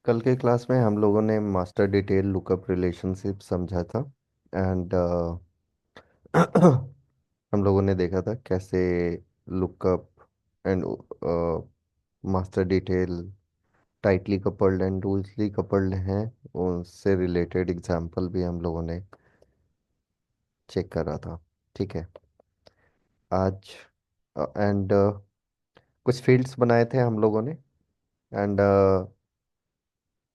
कल के क्लास में हम लोगों ने मास्टर डिटेल लुकअप रिलेशनशिप समझा था। एंड हम लोगों ने देखा था कैसे lookup and master detail tightly coupled and loosely coupled हैं। उससे रिलेटेड एग्जाम्पल भी हम लोगों ने चेक करा था। ठीक है। आज एंड कुछ फील्ड्स बनाए थे हम लोगों ने। एंड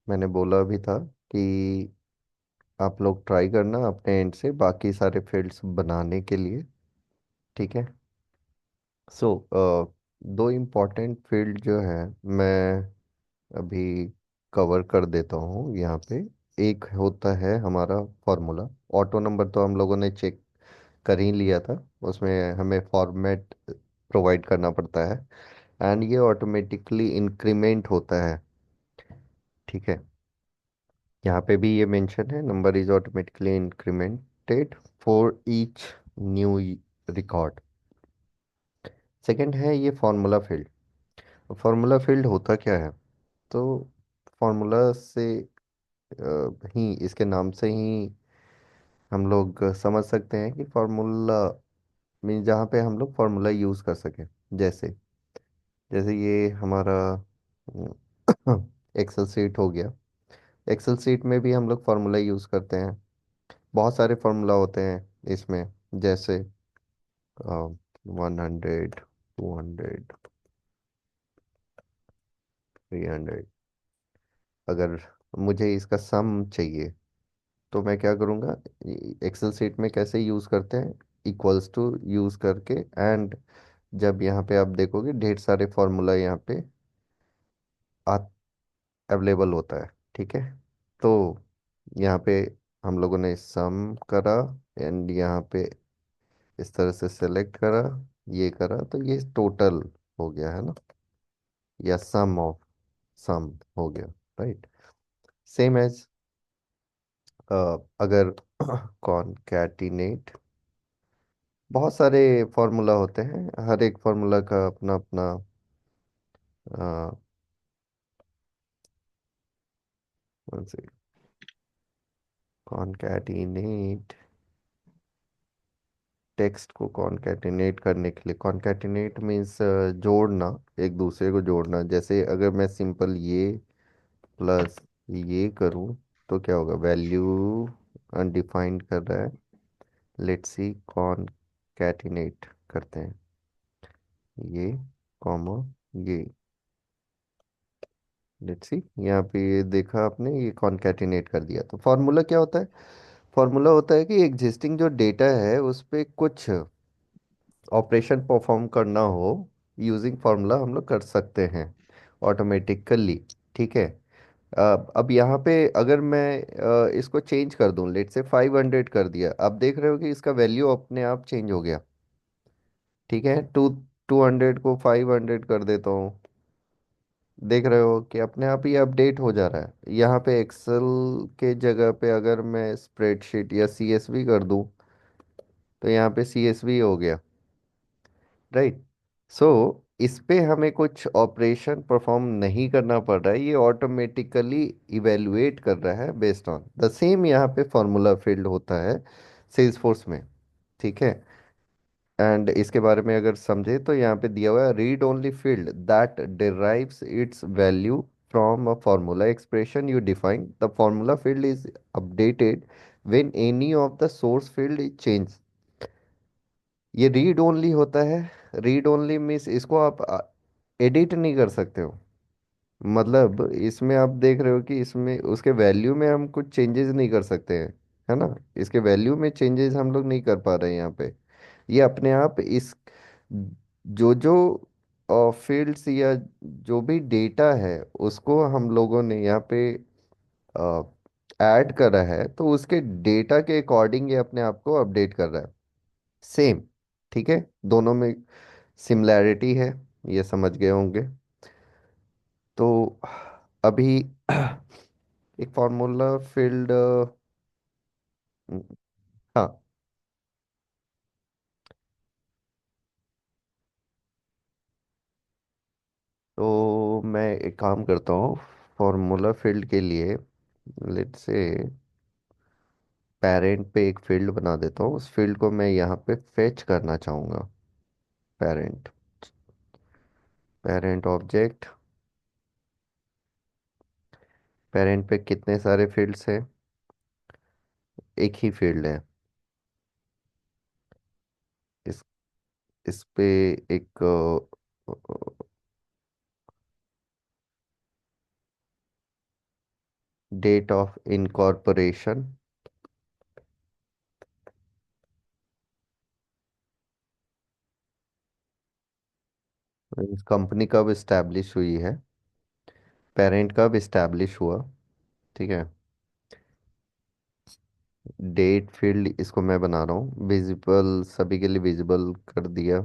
मैंने बोला भी था कि आप लोग ट्राई करना अपने एंड से बाकी सारे फील्ड्स बनाने के लिए। ठीक है। सो दो इम्पोर्टेंट फील्ड जो है मैं अभी कवर कर देता हूँ यहाँ पे। एक होता है हमारा फॉर्मूला। ऑटो नंबर तो हम लोगों ने चेक कर ही लिया था। उसमें हमें फॉर्मेट प्रोवाइड करना पड़ता है एंड ये ऑटोमेटिकली इंक्रीमेंट होता है। ठीक है। यहाँ पे भी ये मेंशन है, number is automatically incremented for each new record. Second है ये फार्मूला फील्ड। फार्मूला फील्ड होता क्या है? तो फार्मूला से ही, इसके नाम से ही हम लोग समझ सकते हैं कि फार्मूला मीन जहाँ पे हम लोग फार्मूला यूज़ कर सकें। जैसे जैसे ये हमारा एक्सेल सीट हो गया। एक्सेल सीट में भी हम लोग फार्मूला यूज़ करते हैं। बहुत सारे फार्मूला होते हैं इसमें। जैसे 100, 200, 300। अगर मुझे इसका सम चाहिए तो मैं क्या करूँगा? एक्सेल सीट में कैसे यूज़ करते हैं, इक्वल्स टू यूज़ करके। एंड जब यहाँ पे आप देखोगे ढेर सारे फॉर्मूला यहाँ पे अवेलेबल होता है। ठीक है। तो यहाँ पे हम लोगों ने सम करा एंड यहाँ पे इस तरह से सेलेक्ट करा, ये करा, तो ये टोटल हो गया है ना, या सम ऑफ सम हो गया। राइट। सेम एज अगर कॉनकैटिनेट, बहुत सारे फॉर्मूला होते हैं, हर एक फॉर्मूला का अपना अपना कॉनकैटिनेट, टेक्स्ट को कॉनकैटिनेट करने के लिए, कॉनकैटिनेट मीन्स जोड़ना, एक दूसरे को जोड़ना। जैसे अगर मैं सिंपल ये प्लस ये करूँ तो क्या होगा? वैल्यू अनडिफाइंड कर रहा है। लेट्स सी कॉनकैटिनेट करते हैं, ये कॉमा ये। लेट्स सी, यहाँ पे ये देखा आपने, ये कॉनकैटिनेट कर दिया। तो फॉर्मूला क्या होता है? फॉर्मूला होता है कि एग्जिस्टिंग जो डेटा है उस पे कुछ ऑपरेशन परफॉर्म करना हो, यूजिंग फार्मूला हम लोग कर सकते हैं ऑटोमेटिकली। ठीक है। अब यहाँ पे अगर मैं इसको चेंज कर दूं, लेट से 500 कर दिया, आप देख रहे हो कि इसका वैल्यू अपने आप चेंज हो गया। ठीक है। 200 को 500 कर देता हूँ, देख रहे हो कि अपने आप ही अपडेट हो जा रहा है। यहाँ पे एक्सेल के जगह पे अगर मैं स्प्रेडशीट या सीएसवी कर दूं तो यहाँ पे सीएसवी हो गया। राइट। सो इस पे हमें कुछ ऑपरेशन परफॉर्म नहीं करना पड़ रहा है, ये ऑटोमेटिकली इवेलुएट कर रहा है बेस्ड ऑन द सेम। यहाँ पे फॉर्मूला फील्ड होता है सेल्स फोर्स में। ठीक है। एंड इसके बारे में अगर समझे तो यहाँ पे दिया हुआ है, read only field that derives it's value from a formula expression you define, the formula field is updated when any of the source field is change. ये रीड ओनली होता है। रीड ओनली मीन्स इसको आप edit नहीं कर सकते हो। मतलब इसमें आप देख रहे हो कि इसमें उसके वैल्यू में हम कुछ चेंजेस नहीं कर सकते हैं, है ना। इसके वैल्यू में चेंजेस हम लोग नहीं कर पा रहे हैं यहाँ पे। ये अपने आप इस जो जो फील्ड्स या जो भी डेटा है उसको हम लोगों ने यहाँ पे ऐड करा है, तो उसके डेटा के अकॉर्डिंग ये अपने आप को अपडेट कर रहा है। सेम। ठीक है। दोनों में सिमिलैरिटी है, ये समझ गए होंगे। तो अभी एक फार्मूला फील्ड। हाँ। तो मैं एक काम करता हूँ, फॉर्मूला फील्ड के लिए लेट्स से पेरेंट पे एक फील्ड बना देता हूँ, उस फील्ड को मैं यहाँ पे फेच करना चाहूँगा। पेरेंट, पेरेंट ऑब्जेक्ट, पेरेंट पे कितने सारे फील्ड्स हैं? एक ही फील्ड है। इस इस पे एक डेट ऑफ इनकॉर्पोरेशन, कंपनी कब इस्टेब्लिश हुई है, पेरेंट कब इस्टेब्लिश हुआ। ठीक है। डेट फील्ड इसको मैं बना रहा हूँ विजिबल, सभी के लिए विजिबल कर दिया।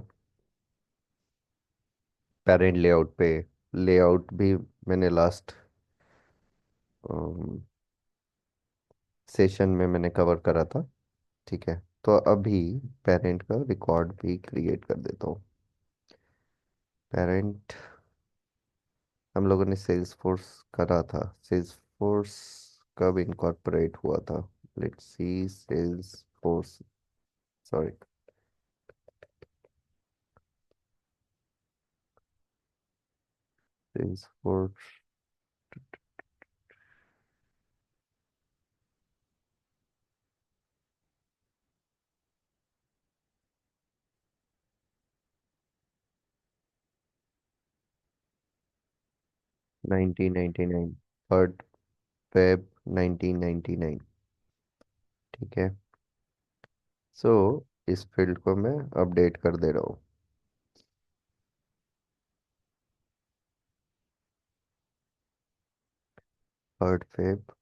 पेरेंट लेआउट पे, लेआउट भी मैंने लास्ट सेशन में मैंने कवर करा था। ठीक है। तो अभी पेरेंट का रिकॉर्ड भी क्रिएट कर देता हूँ। पेरेंट, हम लोगों ने सेल्स फोर्स करा था, सेल्स फोर्स कब इनकॉर्पोरेट हुआ था? Let's see Salesforce, sorry, Salesforce 1999, 3 Feb 1999। ठीक है। सो इस फील्ड को मैं अपडेट कर दे रहा हूँ। 3 Feb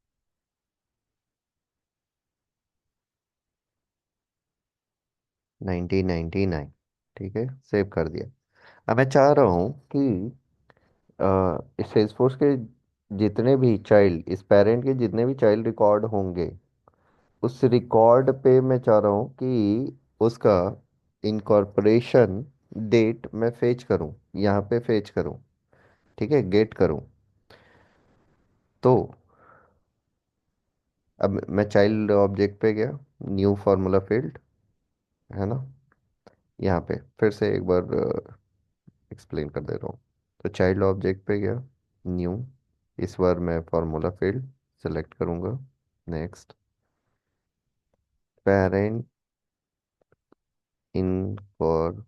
1999। ठीक है, सेव कर दिया। अब मैं चाह रहा हूँ कि इस सेल्सफोर्स के जितने भी चाइल्ड, इस पेरेंट के जितने भी चाइल्ड रिकॉर्ड होंगे, उस रिकॉर्ड पे मैं चाह रहा हूँ कि उसका इनकॉर्पोरेशन डेट मैं फेच करूँ, यहाँ पे फेच करूँ। ठीक है, गेट करूँ। तो अब मैं चाइल्ड ऑब्जेक्ट पे गया, न्यू फार्मूला फील्ड है ना, यहाँ पे फिर से एक बार एक्सप्लेन कर दे रहा हूँ। तो चाइल्ड ऑब्जेक्ट पे गया, न्यू, इस बार मैं फार्मूला फील्ड सेलेक्ट करूँगा। Next, parent incorporation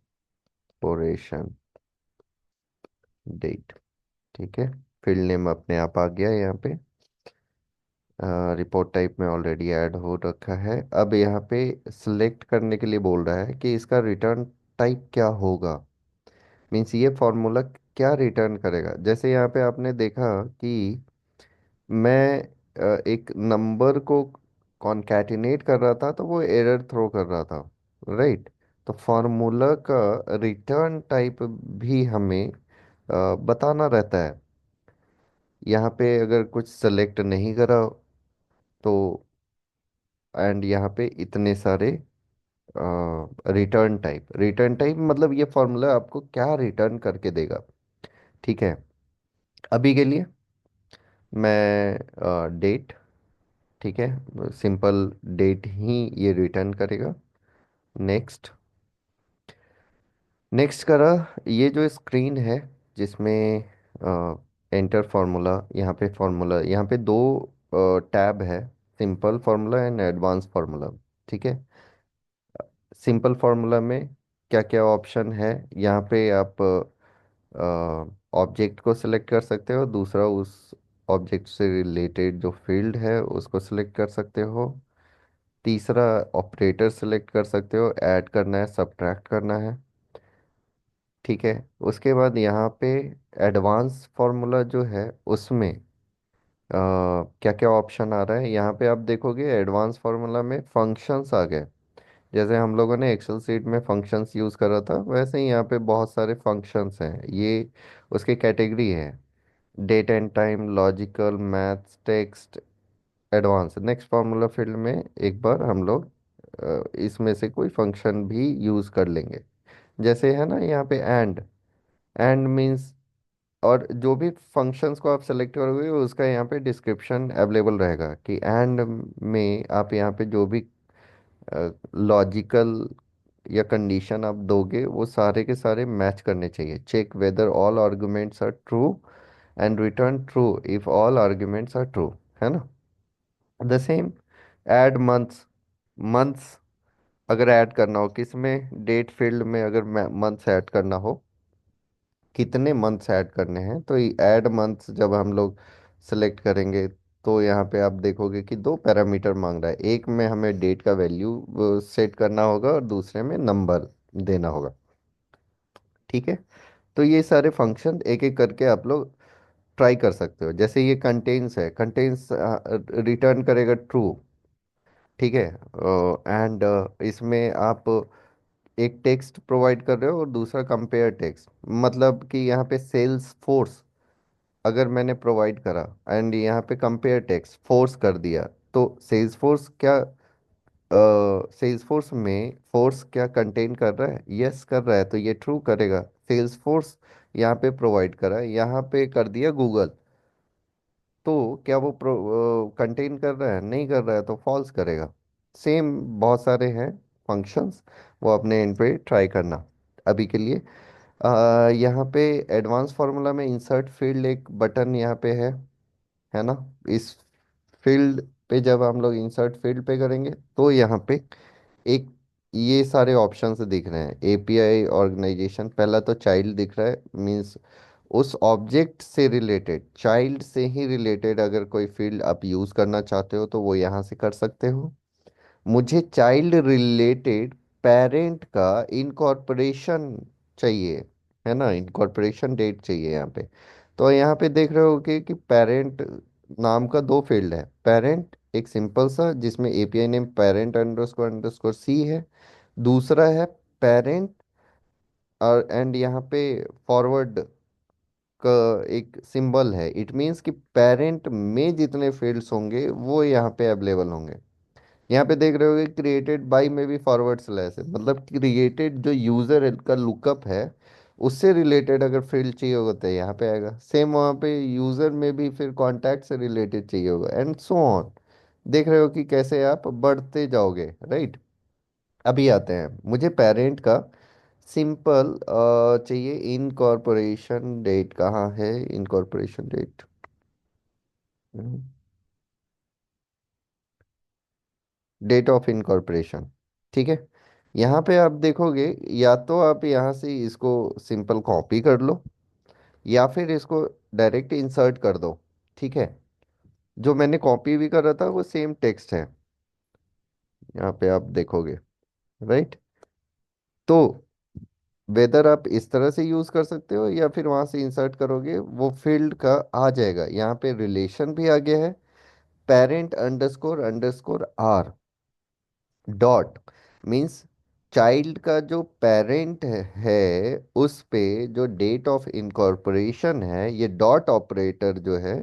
date. ठीक है, फील्ड नेम अपने आप आ गया यहाँ पे। रिपोर्ट टाइप में ऑलरेडी ऐड हो रखा है। अब यहाँ पे सिलेक्ट करने के लिए बोल रहा है कि इसका रिटर्न टाइप क्या होगा, मीन्स ये फॉर्मूला क्या रिटर्न करेगा। जैसे यहाँ पे आपने देखा कि मैं एक नंबर को कॉन्कैटिनेट कर रहा था तो वो एरर थ्रो कर रहा था, राइट। तो फार्मूला का रिटर्न टाइप भी हमें बताना रहता है। यहाँ पे अगर कुछ सेलेक्ट नहीं करा तो, एंड यहाँ पे इतने सारे रिटर्न टाइप मतलब ये फॉर्मूला आपको क्या रिटर्न करके देगा। ठीक है। अभी के लिए मैं डेट, ठीक है, सिंपल डेट ही ये रिटर्न करेगा। नेक्स्ट, नेक्स्ट करा। ये जो स्क्रीन है जिसमें एंटर फार्मूला, यहाँ पे फार्मूला, यहाँ पे दो टैब है, simple formula and advance formula. ठीक है। सिंपल फार्मूला में क्या क्या ऑप्शन है, यहाँ पे आप ऑब्जेक्ट को सिलेक्ट कर सकते हो, दूसरा उस ऑब्जेक्ट से रिलेटेड जो फील्ड है उसको सिलेक्ट कर सकते हो, तीसरा ऑपरेटर सिलेक्ट कर सकते हो, ऐड करना है, सब्ट्रैक्ट करना है। ठीक है। उसके बाद यहाँ पे एडवांस फार्मूला जो है उसमें क्या क्या ऑप्शन आ रहा है, यहाँ पे आप देखोगे एडवांस फार्मूला में फंक्शंस आ गए। जैसे हम लोगों ने एक्सेल सीट में फंक्शंस यूज़ करा था, वैसे ही यहाँ पे बहुत सारे फंक्शंस हैं। ये उसकी कैटेगरी है, date and time, logical, maths, text, advance. Next formula field में एक बार हम लोग इसमें से कोई फंक्शन भी यूज़ कर लेंगे। जैसे है ना यहाँ पे एंड, एंड मीन्स और जो भी फंक्शंस को आप सेलेक्ट करोगे उसका यहाँ पे डिस्क्रिप्शन अवेलेबल रहेगा कि एंड में आप यहाँ पे जो भी लॉजिकल या कंडीशन आप दोगे वो सारे के सारे मैच करने चाहिए। Check whether all arguments are true and return true if all arguments are true, है ना। The same, add months. Months अगर ऐड करना हो किस में, डेट फील्ड में अगर मंथ्स ऐड करना हो, कितने मंथ्स ऐड करने हैं, तो ऐड मंथ्स जब हम लोग सेलेक्ट करेंगे तो यहाँ पे आप देखोगे कि दो पैरामीटर मांग रहा है। एक में हमें डेट का वैल्यू सेट करना होगा और दूसरे में नंबर देना होगा। ठीक है। तो ये सारे फंक्शन एक एक करके आप लोग ट्राई कर सकते हो। जैसे ये कंटेन्स है, कंटेन्स रिटर्न करेगा ट्रू। ठीक है। एंड इसमें आप एक टेक्स्ट प्रोवाइड कर रहे हो और दूसरा कंपेयर टेक्स्ट, मतलब कि यहाँ पे सेल्स फोर्स अगर मैंने प्रोवाइड करा एंड यहाँ पे कंपेयर टेक्स्ट फोर्स कर दिया, तो सेल्स फोर्स क्या, सेल्स फोर्स में फोर्स क्या कंटेन कर रहा है, यस कर रहा है, तो ये ट्रू करेगा। सेल्स फोर्स यहाँ पे प्रोवाइड करा, यहाँ पे कर दिया गूगल, तो क्या वो कंटेन कर रहा है, नहीं कर रहा है, तो फॉल्स करेगा। सेम बहुत सारे हैं फंक्शंस, वो अपने एंड पे ट्राई करना। अभी के लिए यहाँ पे एडवांस फार्मूला में इंसर्ट फील्ड एक बटन यहाँ पे है ना। इस फील्ड पे जब हम लोग इंसर्ट फील्ड पे करेंगे तो यहाँ पे एक ये सारे ऑप्शंस दिख रहे हैं। एपीआई ऑर्गेनाइजेशन, पहला तो चाइल्ड दिख रहा है, मींस उस ऑब्जेक्ट से रिलेटेड, चाइल्ड से ही रिलेटेड अगर कोई फील्ड आप यूज़ करना चाहते हो तो वो यहाँ से कर सकते हो। मुझे चाइल्ड रिलेटेड पेरेंट का इनकॉर्पोरेशन चाहिए, है ना, इनकॉर्पोरेशन डेट चाहिए यहाँ पे। तो यहाँ पे देख रहे हो कि पेरेंट नाम का दो फील्ड है। पेरेंट एक सिंपल सा जिसमें API name parent underscore underscore c है। दूसरा है पेरेंट और एंड यहाँ पे फॉरवर्ड का एक सिंबल है। इट मीन्स कि पेरेंट में जितने फील्ड्स होंगे वो यहाँ पे अवेलेबल होंगे। यहाँ पे देख रहे होगे क्रिएटेड बाय में भी फॉरवर्ड स्लैश है, मतलब क्रिएटेड जो यूजर का लुकअप है उससे रिलेटेड अगर फील्ड चाहिए होगा तो यहाँ पे आएगा। सेम वहाँ पे यूजर में भी फिर कॉन्टैक्ट से रिलेटेड चाहिए होगा एंड सो ऑन। देख रहे हो कि कैसे आप बढ़ते जाओगे, राइट। अभी आते हैं, मुझे पेरेंट का सिंपल चाहिए। इनकॉर्पोरेशन डेट कहाँ है, incorporation date, date of incorporation. ठीक है। यहाँ पे आप देखोगे, या तो आप यहाँ से इसको सिंपल कॉपी कर लो या फिर इसको डायरेक्ट इंसर्ट कर दो। ठीक है। जो मैंने कॉपी भी करा था वो सेम टेक्स्ट है, यहाँ पे आप देखोगे, राइट। तो वेदर आप इस तरह से यूज कर सकते हो या फिर वहां से इंसर्ट करोगे वो फील्ड का आ जाएगा। यहाँ पे रिलेशन भी आ गया है, parent underscore underscore R dot, means child का जो पेरेंट है उस पे जो डेट ऑफ इनकॉर्पोरेशन है, ये डॉट ऑपरेटर जो है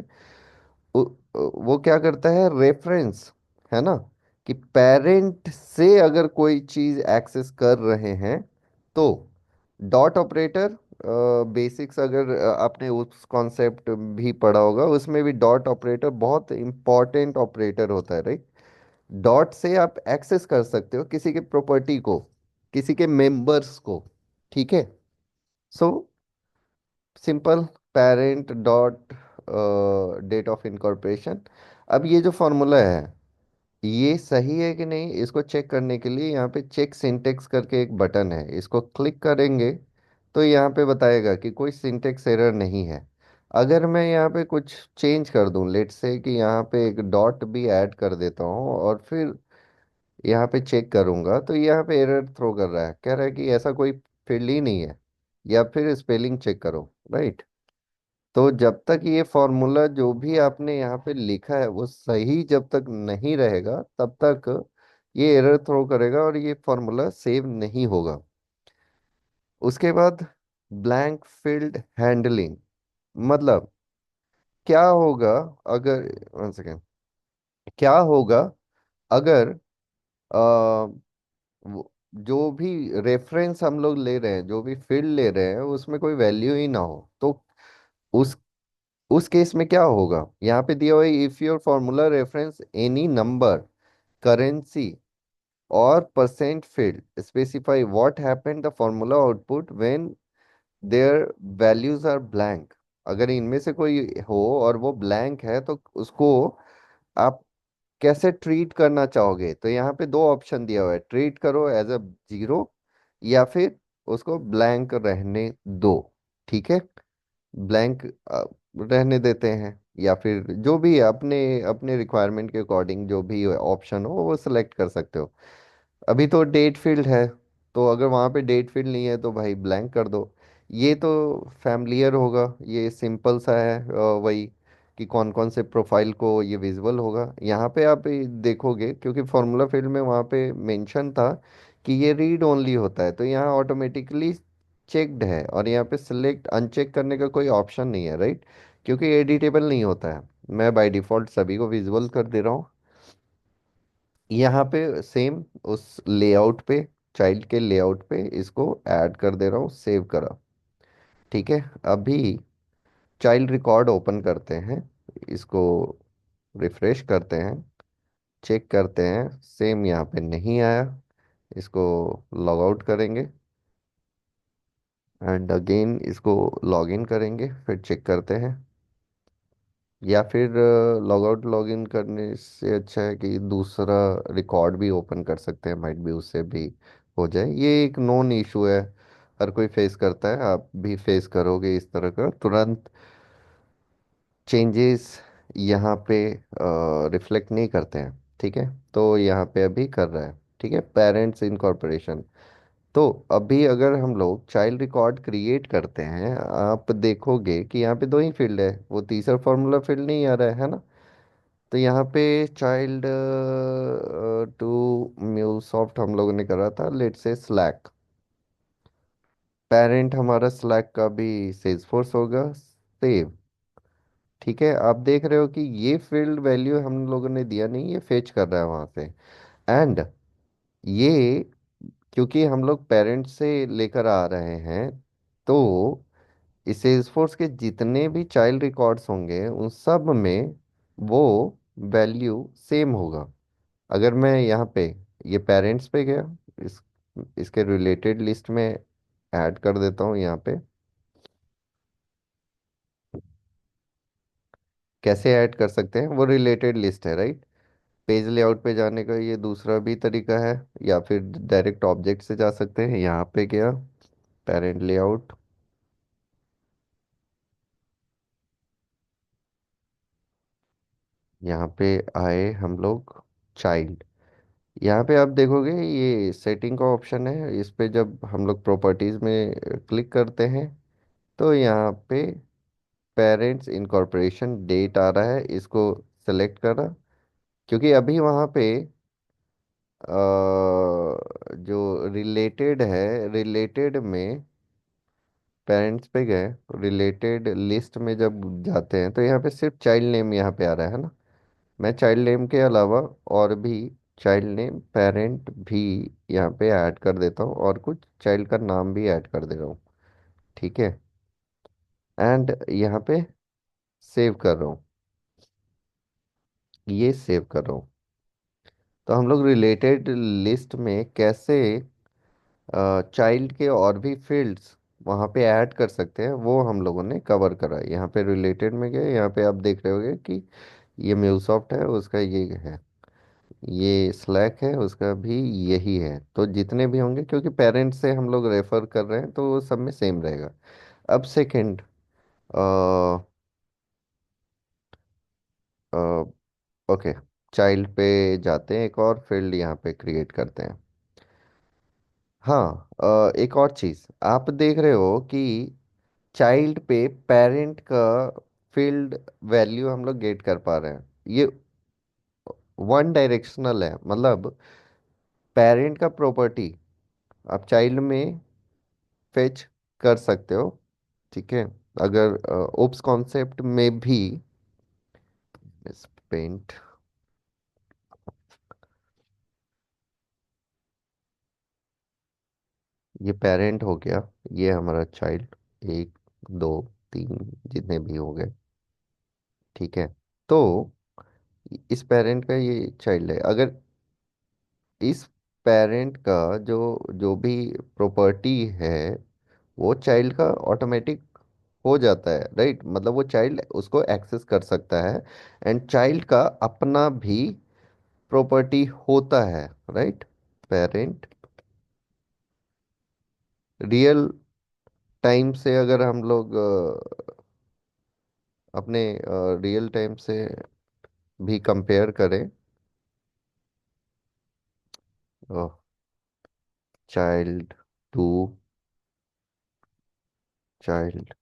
उ- वो क्या करता है, रेफरेंस, है ना, कि पेरेंट से अगर कोई चीज एक्सेस कर रहे हैं तो डॉट ऑपरेटर, बेसिक्स अगर आपने उस कॉन्सेप्ट भी पढ़ा होगा उसमें भी डॉट ऑपरेटर बहुत इंपॉर्टेंट ऑपरेटर होता है, राइट। डॉट से आप एक्सेस कर सकते हो किसी के प्रॉपर्टी को, किसी के मेंबर्स को। ठीक है। So simple, parent dot date of incorporation. अब ये जो फॉर्मूला है ये सही है कि नहीं इसको चेक करने के लिए यहाँ पे चेक सिंटेक्स करके एक बटन है, इसको क्लिक करेंगे तो यहाँ पे बताएगा कि कोई सिंटेक्स एरर नहीं है। अगर मैं यहाँ पे कुछ चेंज कर दूं, लेट से कि यहाँ पे एक डॉट भी ऐड कर देता हूँ और फिर यहाँ पे चेक करूंगा तो यहाँ पे एरर थ्रो कर रहा है, कह रहा है कि ऐसा कोई फील्ड ही नहीं है, या फिर स्पेलिंग चेक करो, राइट। तो जब तक ये फॉर्मूला जो भी आपने यहाँ पे लिखा है वो सही जब तक नहीं रहेगा तब तक ये एरर थ्रो करेगा और ये फॉर्मूला सेव नहीं होगा। उसके बाद ब्लैंक फील्ड हैंडलिंग, मतलब क्या होगा अगर, वन सेकेंड, क्या होगा अगर जो भी रेफरेंस हम लोग ले रहे हैं, जो भी फील्ड ले रहे हैं उसमें कोई वैल्यू ही ना हो, तो उस उस केस में क्या होगा, यहाँ पे दिया हुआ है if your formula reference any number, currency और percent field, specify what happened the formula output when their values are blank. अगर इनमें से कोई हो और वो ब्लैंक है तो उसको आप कैसे ट्रीट करना चाहोगे। तो यहाँ पे दो ऑप्शन दिया हुआ है, ट्रीट करो एज अ जीरो या फिर उसको ब्लैंक रहने दो। ठीक है, ब्लैंक रहने देते हैं, या फिर जो भी है, अपने अपने रिक्वायरमेंट के अकॉर्डिंग जो भी ऑप्शन हो वो सिलेक्ट कर सकते हो। अभी तो डेट फील्ड है, तो अगर वहाँ पे डेट फील्ड नहीं है तो भाई ब्लैंक कर दो। ये तो फैमिलियर होगा, ये सिंपल सा है, वही कि कौन कौन से प्रोफाइल को ये विजुअल होगा। यहाँ पे आप ये देखोगे क्योंकि फॉर्मूला फील्ड में वहाँ पे मेंशन था कि ये रीड ओनली होता है, तो यहाँ ऑटोमेटिकली चेक्ड है, और यहाँ पे सिलेक्ट अनचेक करने का कोई ऑप्शन नहीं है, राइट, क्योंकि एडिटेबल नहीं होता है। मैं बाय डिफ़ॉल्ट सभी को विजुअल कर दे रहा हूँ। यहाँ पे सेम उस लेआउट पे, चाइल्ड के लेआउट पे इसको ऐड कर दे रहा हूँ, सेव करा। ठीक है, अभी चाइल्ड रिकॉर्ड ओपन करते हैं, इसको रिफ्रेश करते हैं, चेक करते हैं, सेम यहाँ पे नहीं आया, इसको लॉग आउट करेंगे एंड अगेन इसको लॉग इन करेंगे, फिर चेक करते हैं। या फिर लॉग आउट लॉग इन करने से अच्छा है कि दूसरा रिकॉर्ड भी ओपन कर सकते हैं, माइट भी उससे भी हो जाए। ये एक नॉन इशू है, हर कोई फेस करता है, आप भी फेस करोगे इस तरह का तुरंत चेंजेस यहाँ पे रिफ्लेक्ट नहीं करते हैं। ठीक है, तो यहाँ पे अभी कर रहा है। ठीक है, पेरेंट्स इनकॉर्पोरेशन। तो अभी अगर हम लोग चाइल्ड रिकॉर्ड क्रिएट करते हैं, आप देखोगे कि यहाँ पे दो ही फील्ड है, वो तीसरा फॉर्मूला फील्ड नहीं आ रहा है ना। तो यहाँ पे चाइल्ड टू म्यूलसॉफ्ट हम लोगों ने करा था, लेट्स से स्लैक, पेरेंट हमारा स्लैक का भी सेल्सफोर्स होगा, सेव। ठीक है, आप देख रहे हो कि ये फील्ड वैल्यू हम लोगों ने दिया नहीं, ये फेच कर रहा है वहां से। एंड ये क्योंकि हम लोग पेरेंट्स से लेकर आ रहे हैं, तो इस सेल्सफोर्स के जितने भी चाइल्ड रिकॉर्ड्स होंगे उन सब में वो वैल्यू सेम होगा। अगर मैं यहाँ पे ये पेरेंट्स पे गया, इस इसके रिलेटेड लिस्ट में ऐड कर देता हूँ यहाँ पे। कैसे ऐड कर सकते हैं, वो रिलेटेड लिस्ट है, राइट। पेज लेआउट पे जाने का ये दूसरा भी तरीका है, या फिर डायरेक्ट ऑब्जेक्ट से जा सकते हैं। यहाँ पे गया, पेरेंट लेआउट, यहाँ पे आए हम लोग, चाइल्ड। यहाँ पे आप देखोगे ये सेटिंग का ऑप्शन है, इस पे जब हम लोग प्रॉपर्टीज में क्लिक करते हैं तो यहाँ पे पेरेंट्स इनकॉर्पोरेशन डेट आ रहा है, इसको सेलेक्ट करा। क्योंकि अभी वहाँ पे जो रिलेटेड है, रिलेटेड में पेरेंट्स पे गए, रिलेटेड लिस्ट में जब जाते हैं तो यहाँ पे सिर्फ चाइल्ड नेम यहाँ पे आ रहा है ना। मैं चाइल्ड नेम के अलावा और भी चाइल्ड नेम पेरेंट भी यहाँ पे ऐड कर देता हूँ, और कुछ चाइल्ड का नाम भी ऐड कर दे रहा हूँ। ठीक है, एंड यहाँ पे सेव कर रहा हूँ, ये सेव कर रहा हूँ। तो हम लोग रिलेटेड लिस्ट में कैसे चाइल्ड के और भी फील्ड्स वहाँ पे ऐड कर सकते हैं वो हम लोगों ने कवर करा है। यहाँ पे रिलेटेड में गए, यहाँ पे आप देख रहे होगे कि ये म्यूलसॉफ्ट है, उसका ये है, ये स्लैक है, उसका भी यही है। तो जितने भी होंगे, क्योंकि पेरेंट्स से हम लोग रेफर कर रहे हैं तो वो सब में सेम रहेगा। अब सेकंड, ओके, चाइल्ड पे जाते हैं, एक और फील्ड यहाँ पे क्रिएट करते हैं। हाँ, एक और चीज़ आप देख रहे हो कि चाइल्ड पे पेरेंट का फील्ड वैल्यू हम लोग गेट कर पा रहे हैं। ये वन डायरेक्शनल है, मतलब पेरेंट का प्रॉपर्टी आप चाइल्ड में फेच कर सकते हो। ठीक है, अगर ओप्स कॉन्सेप्ट में भी पेंट, ये पेरेंट हो गया, ये हमारा चाइल्ड, एक, दो, तीन जितने भी हो गए, ठीक है। तो इस पेरेंट का ये चाइल्ड है, अगर इस पेरेंट का जो जो भी प्रॉपर्टी है वो चाइल्ड का ऑटोमेटिक हो जाता है, राइट। मतलब वो चाइल्ड उसको एक्सेस कर सकता है, एंड चाइल्ड का अपना भी प्रॉपर्टी होता है, राइट। पेरेंट रियल टाइम से अगर हम लोग अपने रियल टाइम से भी कंपेयर करें, चाइल्ड टू, चाइल्ड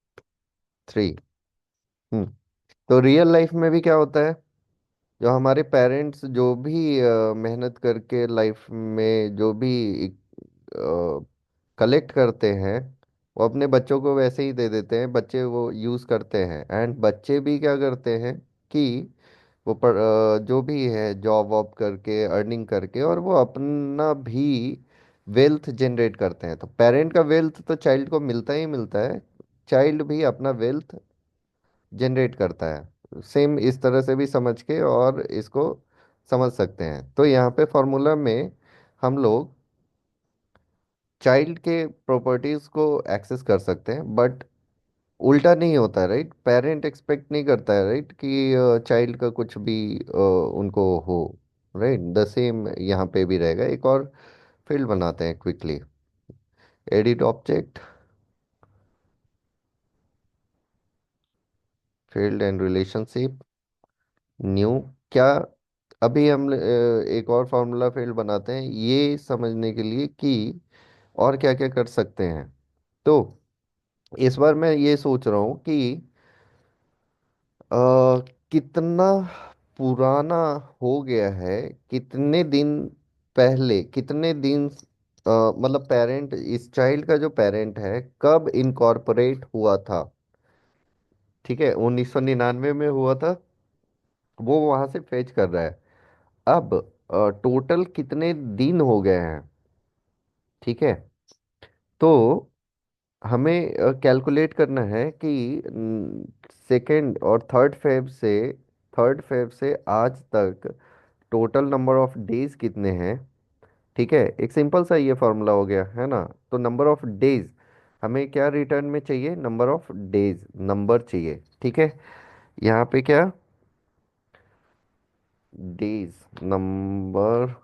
थ्री। हम्म तो रियल लाइफ में भी क्या होता है, जो हमारे पेरेंट्स जो भी मेहनत करके लाइफ में जो भी कलेक्ट करते हैं, वो अपने बच्चों को वैसे ही दे देते हैं, बच्चे वो यूज़ करते हैं, एंड बच्चे भी क्या करते हैं कि वो जो भी है जॉब वॉब करके अर्निंग करके और वो अपना भी वेल्थ जनरेट करते हैं। तो पेरेंट का वेल्थ तो चाइल्ड को मिलता ही मिलता है, चाइल्ड भी अपना वेल्थ जनरेट करता है। सेम इस तरह से भी समझ के और इसको समझ सकते हैं। तो यहाँ पे फॉर्मूला में हम लोग चाइल्ड के प्रॉपर्टीज को एक्सेस कर सकते हैं, बट उल्टा नहीं होता है, राइट। पेरेंट एक्सपेक्ट नहीं करता है, राइट, कि चाइल्ड का कुछ भी उनको हो, राइट। द सेम यहाँ पे भी रहेगा। एक और फील्ड बनाते हैं quickly, edit object, field and relationship, new. क्या, अभी हम एक और फार्मूला फील्ड बनाते हैं ये समझने के लिए कि और क्या क्या कर सकते हैं। तो इस बार मैं ये सोच रहा हूँ कि अ, कितना पुराना हो गया है, कितने दिन पहले, कितने दिन मतलब पेरेंट, इस चाइल्ड का जो पेरेंट है कब इनकॉर्पोरेट हुआ था, ठीक है। 1999 में हुआ था, वो वहां से फेच कर रहा है। अब टोटल कितने दिन हो गए हैं, ठीक है। तो हमें कैलकुलेट करना है कि सेकेंड और थर्ड फेब से आज तक टोटल नंबर ऑफ डेज कितने हैं, ठीक है। एक सिंपल सा ये फॉर्मूला हो गया है ना। तो नंबर ऑफ डेज हमें क्या रिटर्न में चाहिए, नंबर ऑफ डेज, नंबर चाहिए, ठीक है। यहाँ पे क्या, days, number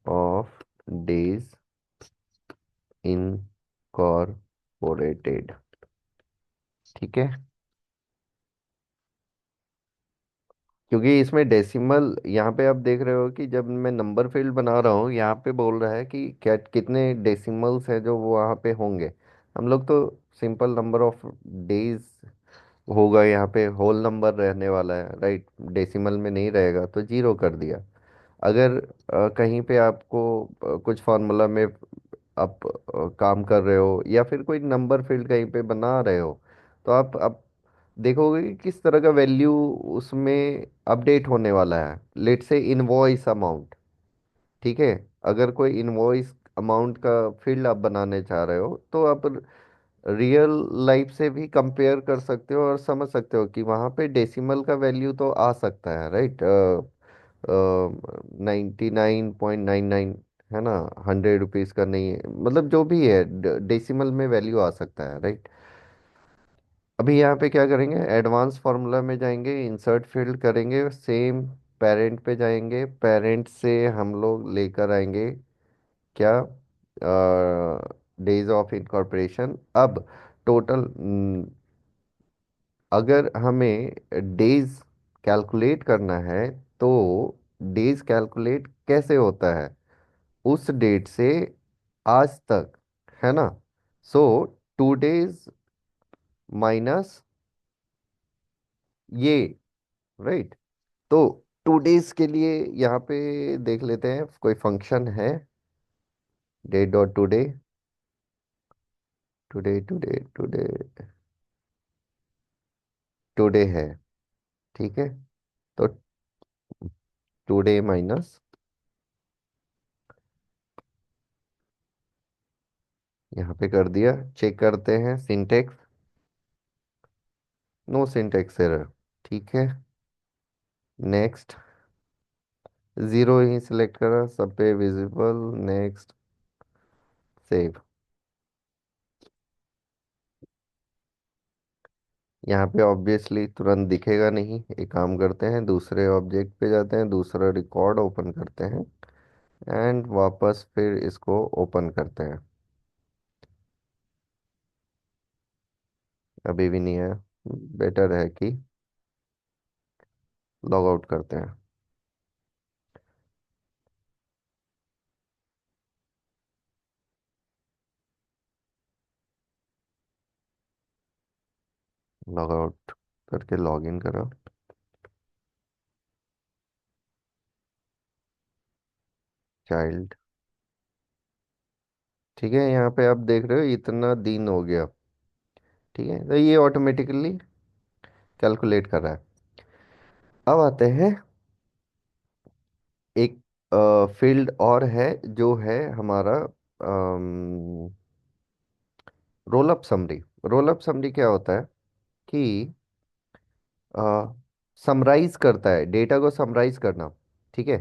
of days incorporated, ठीक है। क्योंकि इसमें डेसिमल, यहाँ पे आप देख रहे हो कि जब मैं नंबर फील्ड बना रहा हूँ यहाँ पे बोल रहा है कि क्या कितने डेसिमल्स है जो वो वहाँ पे होंगे। हम लोग तो सिंपल नंबर ऑफ डेज होगा, यहाँ पे होल नंबर रहने वाला है, राइट। डेसिमल में नहीं रहेगा तो जीरो कर दिया। अगर कहीं पे आपको कुछ फार्मूला में आप काम कर रहे हो या फिर कोई नंबर फील्ड कहीं पे बना रहे हो, तो आप देखोगे कि किस तरह का वैल्यू उसमें अपडेट होने वाला है। लेट से इनवॉइस अमाउंट, ठीक है। अगर कोई इनवॉइस अमाउंट का फील्ड आप बनाने चाह रहे हो तो आप रियल लाइफ से भी कंपेयर कर सकते हो और समझ सकते हो कि वहाँ पे डेसिमल का वैल्यू तो आ सकता है, राइट। 99.99 है ना, 100 रुपीज़ का नहीं है, मतलब जो भी है डेसिमल में वैल्यू आ सकता है, राइट। अभी यहाँ पे क्या करेंगे, एडवांस फार्मूला में जाएंगे, इंसर्ट फील्ड करेंगे, सेम पेरेंट पे जाएंगे, पेरेंट से हम लोग लेकर आएंगे क्या, डेज ऑफ इनकॉर्पोरेशन। अब टोटल, अगर हमें डेज कैलकुलेट करना है तो डेज कैलकुलेट कैसे होता है, उस डेट से आज तक, है ना। सो 2 डेज माइनस ये, राइट। तो 2 डेज के लिए यहाँ पे देख लेते हैं कोई फंक्शन है, day dot today, today today today, today है, ठीक है। तो टुडे माइनस, यहाँ पे कर दिया, चेक करते हैं सिंटेक्स। No syntax error. ठीक है। नेक्स्ट। जीरो ही सिलेक्ट करा, सब पे विजिबल। नेक्स्ट। सेव। यहाँ पे ऑब्वियसली तुरंत दिखेगा नहीं, एक काम करते हैं, दूसरे ऑब्जेक्ट पे जाते हैं, दूसरा रिकॉर्ड ओपन करते हैं एंड वापस फिर इसको ओपन करते हैं। अभी भी नहीं है। बेटर है कि लॉग आउट करते हैं। लॉग आउट करके लॉग इन करो। चाइल्ड। ठीक है, यहाँ पे आप देख रहे हो इतना दिन हो गया। ठीक है, तो ये ऑटोमेटिकली कैलकुलेट कर रहा है। अब आते हैं, एक फील्ड और है जो है हमारा role up summary. Role up summary क्या होता है कि समराइज करता है, डेटा को समराइज करना। ठीक है।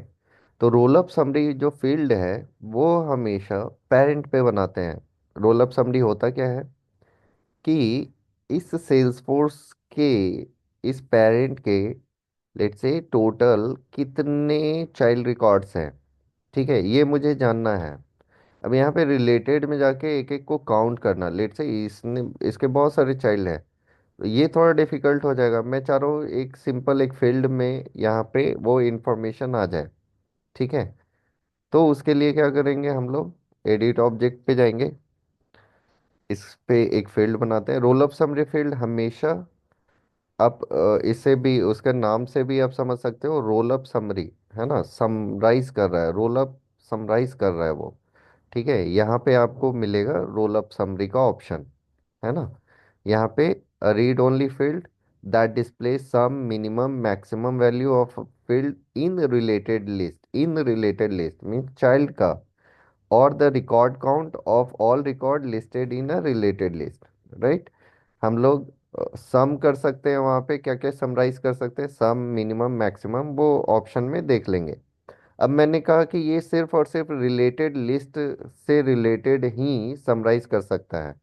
तो रोल अप समरी जो फील्ड है वो हमेशा पेरेंट पे बनाते हैं। रोल अप समरी होता क्या है कि इस सेल्सफोर्स के, इस पेरेंट के, लेट्स से टोटल कितने चाइल्ड रिकॉर्ड्स हैं। ठीक है, ये मुझे जानना है। अब यहाँ पे रिलेटेड में जाके एक एक को काउंट करना, लेट्स से इसने, इसके बहुत सारे चाइल्ड हैं, तो ये थोड़ा डिफिकल्ट हो जाएगा। मैं चाह रहा हूँ एक सिंपल एक फील्ड में यहाँ पे वो इंफॉर्मेशन आ जाए। ठीक है। तो उसके लिए क्या करेंगे हम लोग, एडिट ऑब्जेक्ट पे जाएंगे, इस पे एक फील्ड बनाते हैं, रोल अप समरी फील्ड हमेशा। आप इसे भी, उसके नाम से भी आप समझ सकते हो, रोल अप समरी, है ना, समराइज कर रहा है, रोल अप समराइज कर रहा है वो। ठीक है, यहाँ पे आपको मिलेगा रोल अप समरी का ऑप्शन, है ना। यहाँ पे read only field that display sum minimum maximum value of field in related list, in related list mean child का, और the record count of all record listed in a related list. Right. हम लोग सम कर सकते हैं, वहाँ पे क्या क्या समराइज कर सकते हैं, सम मिनिमम मैक्सिमम, वो ऑप्शन में देख लेंगे। अब मैंने कहा कि ये सिर्फ और सिर्फ रिलेटेड लिस्ट से रिलेटेड ही समराइज कर सकता है।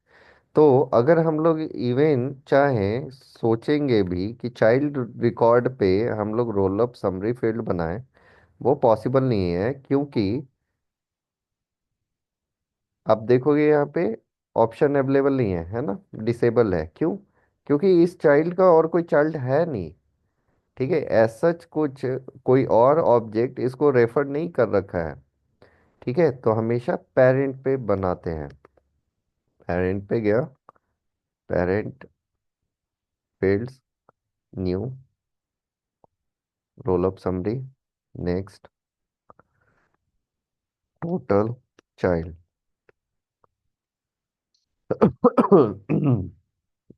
तो अगर हम लोग इवन चाहें, सोचेंगे भी कि चाइल्ड रिकॉर्ड पे हम लोग रोल अप समरी फील्ड बनाएं, वो पॉसिबल नहीं है, क्योंकि आप देखोगे यहाँ पे ऑप्शन अवेलेबल नहीं है, है ना, डिसेबल है। क्यों? क्योंकि इस चाइल्ड का और कोई चाइल्ड है नहीं। ठीक है, एज सच कुछ कोई और ऑब्जेक्ट इसको रेफर नहीं कर रखा है। ठीक है, तो हमेशा पेरेंट पे बनाते हैं। पेरेंट पे गया, parent fields, new, role up summary, next, total child,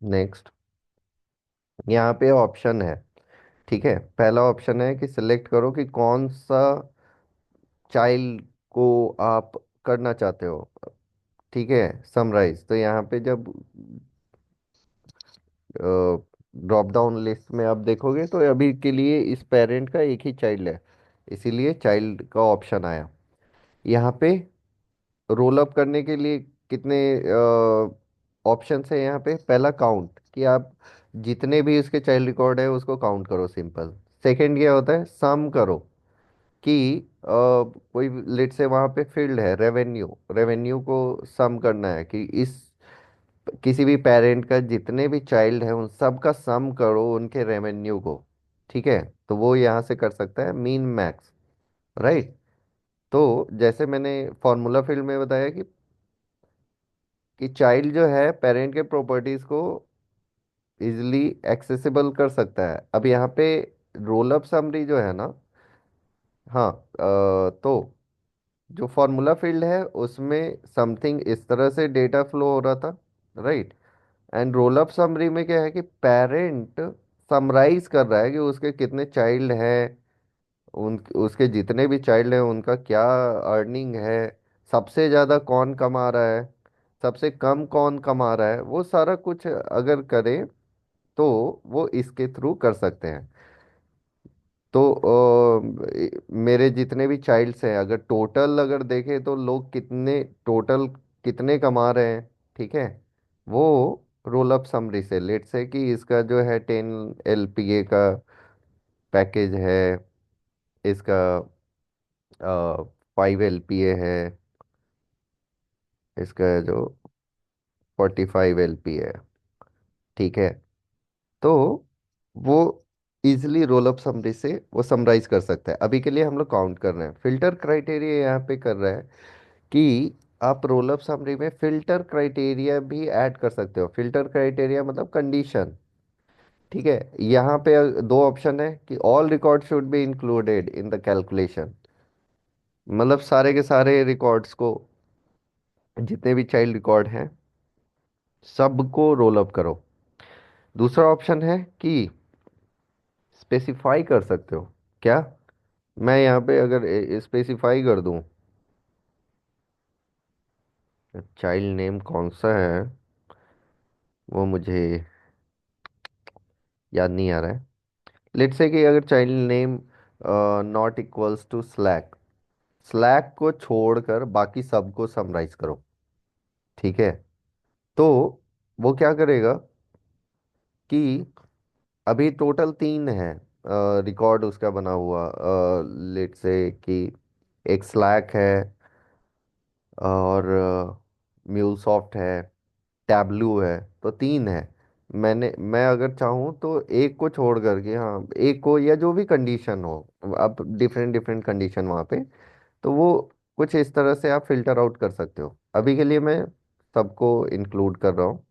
next. यहाँ पे ऑप्शन है। ठीक है, पहला ऑप्शन है कि सिलेक्ट करो कि कौन सा चाइल्ड को आप करना चाहते हो। ठीक है, समराइज। तो यहाँ पे जब ड्रॉप डाउन लिस्ट में आप देखोगे तो अभी के लिए इस पेरेंट का एक ही चाइल्ड है, इसीलिए चाइल्ड का ऑप्शन आया। यहाँ पे रोल अप करने के लिए कितने ऑप्शन है यहाँ पे, पहला काउंट, कि आप जितने भी उसके चाइल्ड रिकॉर्ड है उसको काउंट करो, सिंपल। सेकंड क्या होता है, सम करो, कि कोई लेट से वहाँ पे फील्ड है रेवेन्यू, रेवेन्यू को सम करना है, कि इस किसी भी पेरेंट का जितने भी चाइल्ड है उन सब का सम करो उनके रेवेन्यू को। ठीक है, तो वो यहाँ से कर सकता है मीन मैक्स। राइट। तो जैसे मैंने फॉर्मूला फील्ड में बताया कि चाइल्ड जो है पेरेंट के प्रॉपर्टीज को इजिली एक्सेसिबल कर सकता है। अब यहाँ पे रोल अप समरी जो है ना, हाँ, तो जो फॉर्मूला फील्ड है उसमें समथिंग इस तरह से डेटा फ्लो हो रहा था। Right. And role up summary में क्या है कि पेरेंट समराइज कर रहा है कि उसके कितने चाइल्ड हैं, उन उसके जितने भी चाइल्ड हैं उनका क्या अर्निंग है, सबसे ज़्यादा कौन कमा रहा है, सबसे कम कौन कमा रहा है, वो सारा कुछ अगर करें तो वो इसके थ्रू कर सकते हैं। तो मेरे जितने भी चाइल्ड्स हैं, अगर टोटल अगर देखें तो लोग कितने टोटल कितने कमा रहे हैं, ठीक है, वो रोल अप समरी से लेट से कि इसका जो है 10 LPA का पैकेज है, इसका 5 LPA है, इसका जो 45 LPA है, ठीक है। तो वो इजिली रोल अप समरी से वो समराइज कर सकता है। अभी के लिए हम लोग काउंट कर रहे हैं, फिल्टर क्राइटेरिया यहाँ पे कर रहा है कि आप रोल अप समरी में फिल्टर क्राइटेरिया भी ऐड कर सकते हो। फिल्टर क्राइटेरिया मतलब कंडीशन, ठीक है। यहाँ पे दो ऑप्शन है कि all record should be included in the calculation, मतलब सारे के सारे रिकॉर्ड्स को, जितने भी चाइल्ड रिकॉर्ड हैं सबको रोल अप करो। दूसरा ऑप्शन है कि स्पेसिफाई कर सकते हो। क्या? मैं यहाँ पे अगर स्पेसिफाई कर दूं, चाइल्ड नेम कौन सा है वो मुझे याद नहीं आ रहा है। लेट्स से कि अगर child name not equals to Slack, Slack को छोड़कर बाकी सबको समराइज करो, ठीक है। तो वो क्या करेगा कि अभी टोटल 3 है रिकॉर्ड उसका बना हुआ, लेट्स से कि एक स्लैक है, और म्यूलसॉफ्ट है, टैबलू है, तो 3 है। मैं अगर चाहूँ तो एक को छोड़ करके, हाँ एक को, या जो भी कंडीशन हो, अब डिफरेंट डिफरेंट कंडीशन वहाँ पे, तो वो कुछ इस तरह से आप फिल्टर आउट कर सकते हो। अभी के लिए मैं सबको इंक्लूड कर रहा हूँ।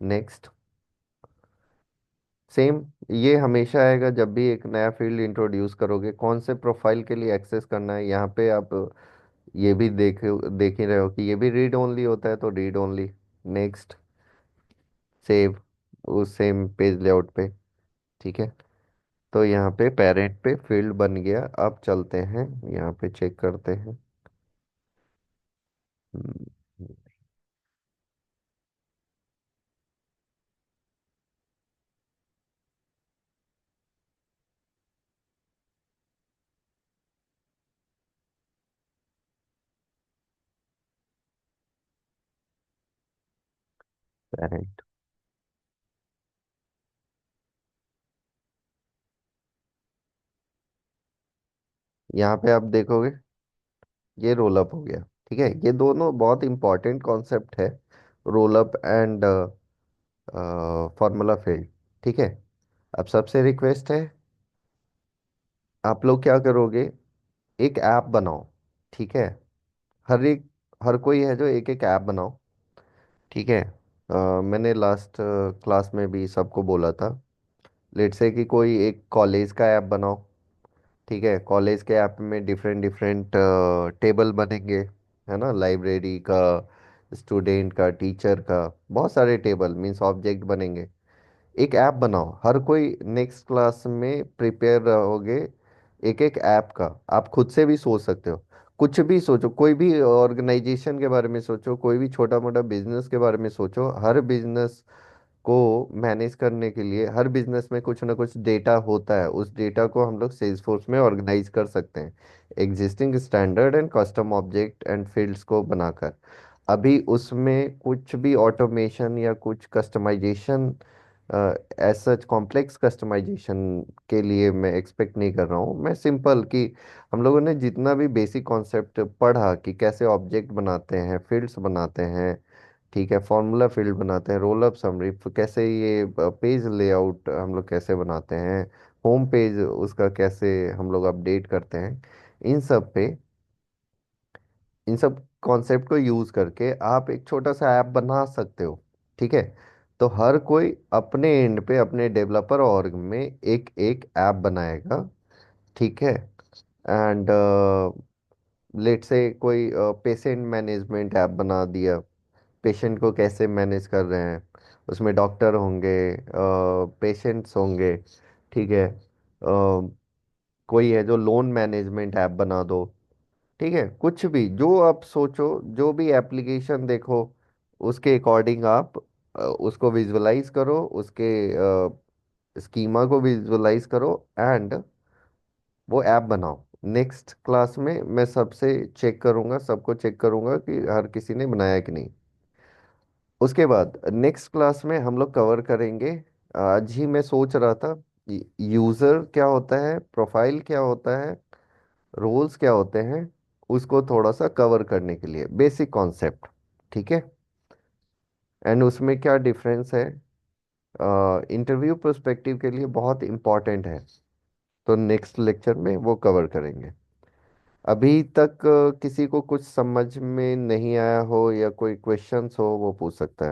नेक्स्ट। सेम, ये हमेशा आएगा जब भी एक नया फील्ड इंट्रोड्यूस करोगे, कौन से प्रोफाइल के लिए एक्सेस करना है। यहाँ पे आप ये भी देख ही रहे हो कि ये भी रीड ओनली होता है, तो रीड ओनली। नेक्स्ट। सेव, उस सेम पेज लेआउट पे, ठीक है। तो यहाँ पे पेरेंट पे फील्ड बन गया। अब चलते हैं यहाँ पे चेक करते हैं। पेरेंट, यहाँ पे आप देखोगे ये रोल अप हो गया, ठीक है। ये दोनों बहुत इंपॉर्टेंट कॉन्सेप्ट है, roll up and formula field, ठीक है। अब सबसे रिक्वेस्ट है, आप लोग क्या करोगे, एक ऐप बनाओ, ठीक है। हर एक हर कोई है जो एक एक ऐप बनाओ, ठीक है। मैंने लास्ट क्लास में भी सबको बोला था, लेट्स से कि कोई एक कॉलेज का ऐप बनाओ, ठीक है। कॉलेज के ऐप में डिफरेंट डिफरेंट टेबल बनेंगे, है ना, लाइब्रेरी का, स्टूडेंट का, टीचर का, बहुत सारे टेबल मीन्स ऑब्जेक्ट बनेंगे। एक ऐप बनाओ, हर कोई नेक्स्ट क्लास में प्रिपेयर रहोगे एक एक ऐप का। आप खुद से भी सोच सकते हो, कुछ भी सोचो, कोई भी ऑर्गेनाइजेशन के बारे में सोचो, कोई भी छोटा मोटा बिजनेस के बारे में सोचो। हर बिजनेस को मैनेज करने के लिए हर बिजनेस में कुछ ना कुछ डेटा होता है, उस डेटा को हम लोग सेल्सफोर्स में ऑर्गेनाइज कर सकते हैं existing standard and custom object and fields को बनाकर। अभी उसमें कुछ भी ऑटोमेशन या कुछ कस्टमाइजेशन, ऐसा कॉम्प्लेक्स कस्टमाइजेशन के लिए मैं एक्सपेक्ट नहीं कर रहा हूँ। मैं सिंपल कि हम लोगों ने जितना भी बेसिक कॉन्सेप्ट पढ़ा कि कैसे ऑब्जेक्ट बनाते हैं, फील्ड्स बनाते हैं, ठीक है, फॉर्मूला फील्ड बनाते हैं, रोल अप समरी कैसे, ये पेज लेआउट हम लोग कैसे बनाते हैं, होम पेज उसका कैसे हम लोग अपडेट करते हैं, इन सब पे, इन सब कॉन्सेप्ट को यूज करके आप एक छोटा सा ऐप बना सकते हो, ठीक है। तो हर कोई अपने एंड पे अपने डेवलपर ऑर्ग में एक एक ऐप बनाएगा, ठीक है। एंड लेट से कोई पेशेंट मैनेजमेंट ऐप बना दिया, पेशेंट को कैसे मैनेज कर रहे हैं, उसमें डॉक्टर होंगे, पेशेंट्स होंगे, ठीक है। कोई है जो लोन मैनेजमेंट ऐप बना दो, ठीक है। कुछ भी जो आप सोचो, जो भी एप्लीकेशन देखो, उसके अकॉर्डिंग आप उसको विजुअलाइज करो, उसके स्कीमा को विजुअलाइज करो एंड वो ऐप बनाओ। नेक्स्ट क्लास में मैं सबसे चेक करूंगा, सबको चेक करूंगा कि हर किसी ने बनाया कि नहीं। उसके बाद नेक्स्ट क्लास में हम लोग कवर करेंगे, आज ही मैं सोच रहा था, यूज़र क्या होता है, प्रोफाइल क्या होता है, रोल्स क्या होते हैं, उसको थोड़ा सा कवर करने के लिए बेसिक कॉन्सेप्ट। ठीक है। एंड उसमें क्या डिफरेंस है, इंटरव्यू पर्सपेक्टिव के लिए बहुत इंपॉर्टेंट है। तो नेक्स्ट लेक्चर में वो कवर करेंगे। अभी तक किसी को कुछ समझ में नहीं आया हो या कोई क्वेश्चंस हो वो पूछ सकता है।